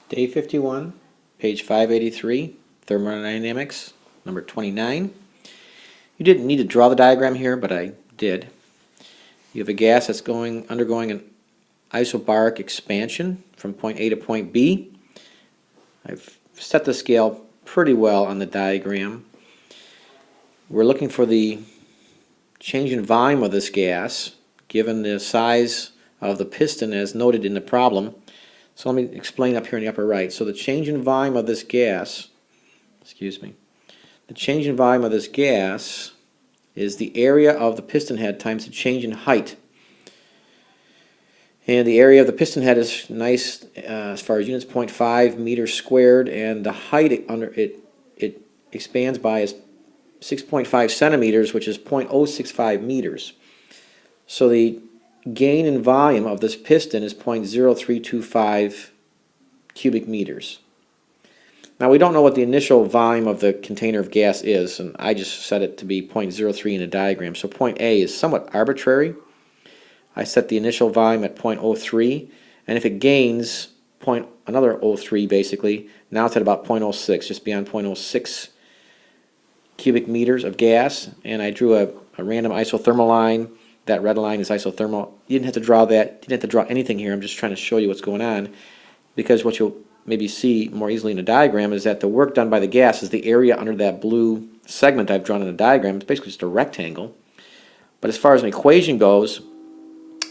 Day 51, page 583, thermodynamics, number 29. You didn't need to draw the diagram here, but I did. You have a gas that's undergoing an isobaric expansion from point A to point B. I've set the scale pretty well on the diagram. We're looking for the change in volume of this gas, given the size of the piston as noted in the problem. So let me explain up here in the upper right. So the change in volume of this gas, the change in volume of this gas is the area of the piston head times the change in height. And the area of the piston head is nice as far as units, 0.5 meters squared, and the height under it expands by is 6.5 centimeters, which is 0.065 meters. So the gain in volume of this piston is 0.0325 cubic meters. Now we don't know what the initial volume of the container of gas is, and I just set it to be 0.03 in the diagram. So point A is somewhat arbitrary. I set the initial volume at 0.03, and if it gains another 0.03 basically, now it's at about 0.06, just beyond 0.06 cubic meters of gas, and I drew a random isothermal line. That red line is isothermal. You didn't have to draw that. You didn't have to draw anything here. I'm just trying to show you what's going on, because what you'll maybe see more easily in the diagram is that the work done by the gas is the area under that blue segment I've drawn in the diagram. It's basically just a rectangle. But as far as an equation goes,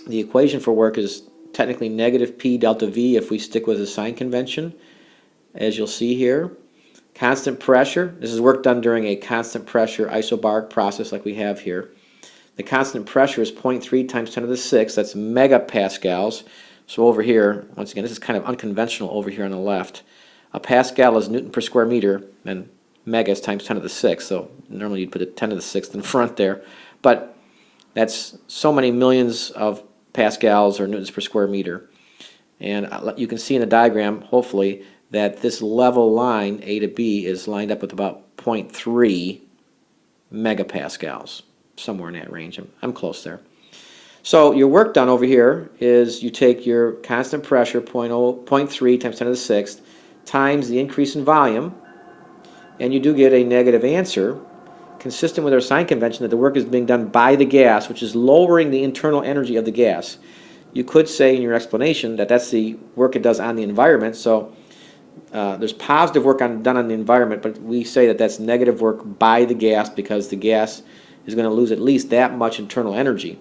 the equation for work is technically negative P delta V if we stick with the sign convention, as you'll see here. Constant pressure. This is work done during a constant pressure isobaric process like we have here. The constant pressure is 0.3 times 10 to the 6th. That's megapascals. So over here, once again, this is kind of unconventional over here on the left. A pascal is Newton per square meter, and mega is times 10 to the 6th. So normally you'd put a 10 to the 6th in front there. But that's so many millions of pascals or newtons per square meter. And you can see in the diagram, hopefully, that this level line, A to B, is lined up with about 0.3 megapascals. Somewhere in that range. I'm close there. So your work done over here is you take your constant pressure, 0.3 times 10 to the 6th, times the increase in volume, and you do get a negative answer, consistent with our sign convention that the work is being done by the gas, which is lowering the internal energy of the gas. You could say in your explanation that that's the work it does on the environment, so there's positive work done on the environment, but we say that that's negative work by the gas because the gas is going to lose at least that much internal energy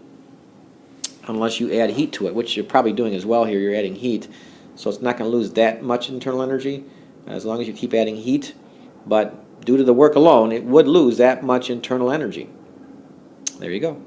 unless you add heat to it, which you're probably doing as well here. You're adding heat, so it's not going to lose that much internal energy as long as you keep adding heat, but due to the work alone, it would lose that much internal energy. There you go.